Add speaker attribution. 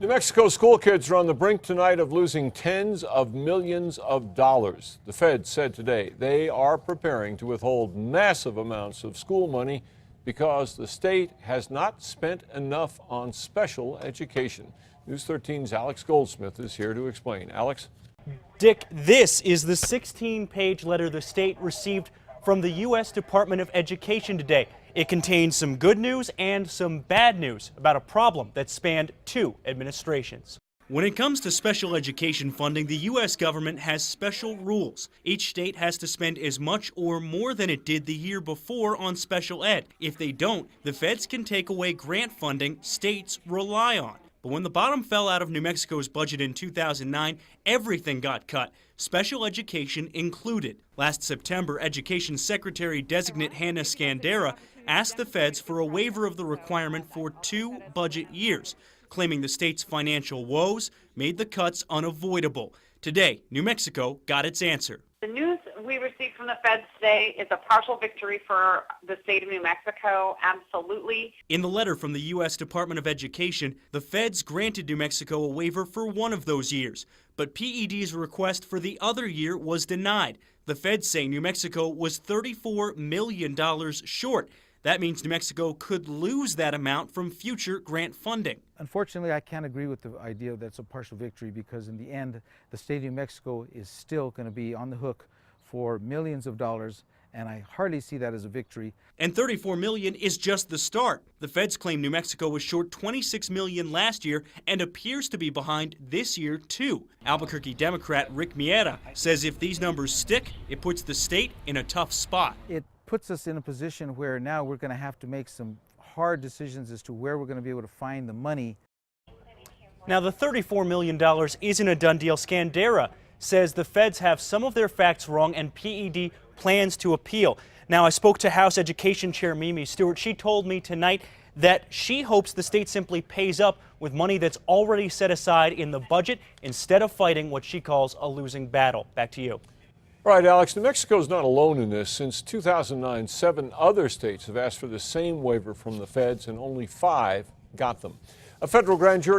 Speaker 1: New Mexico school kids are on the brink tonight of losing tens of millions of dollars. The feds said today they are preparing to withhold massive amounts of school money because the state has not spent enough on special education. News 13's Alex Goldsmith is here to explain. Alex?
Speaker 2: Dick, this is the 16-page letter the state received from the U.S. Department of Education today. It contains some good news and some bad news about a problem that spanned two administrations. When it comes to special education funding, the U.S. government has special rules. Each state has to spend as much or more than it did the year before on special ed. If they don't, the feds can take away grant funding states rely on. But when the bottom fell out of New Mexico's budget in 2009, everything got cut, special education included. Last September, Education Secretary-designate Hannah Scandera asked the feds for a waiver of the requirement for 2 budget years, claiming the state's financial woes made the cuts unavoidable. Today, New Mexico got its answer.
Speaker 3: The news we received from the feds today is a partial victory for the state of New Mexico, absolutely.
Speaker 2: In the letter from the U.S. Department of Education, the feds granted New Mexico a waiver for one of those years, but PED's request for the other year was denied. The feds say New Mexico was $34 million short. That means New Mexico could lose that amount from future grant funding.
Speaker 4: Unfortunately, I can't agree with the idea that it's a partial victory because in the end, the state of New Mexico is still going to be on the hook for millions of dollars, and I hardly see that as a victory.
Speaker 2: And $34 million is just the start. The feds claim New Mexico was short $26 million last year and appears to be behind this year, too. Albuquerque Democrat Rick Miera says if these numbers stick, it puts the state in a tough spot.
Speaker 4: It puts us in a position where now we're going to have to make some hard decisions as to where we're going to be able to find the money.
Speaker 2: Now, the $34 million isn't a done deal. Scandera says the feds have some of their facts wrong and PED plans to appeal. Now, I spoke to House Education Chair Mimi Stewart. She told me tonight that she hopes the state simply pays up with money that's already set aside in the budget instead of fighting what she calls a losing battle. Back to you.
Speaker 1: All right, Alex, New Mexico is not alone in this. Since 2009, 7 other states have asked for the same waiver from the feds, and only 5 got them. A federal grand jury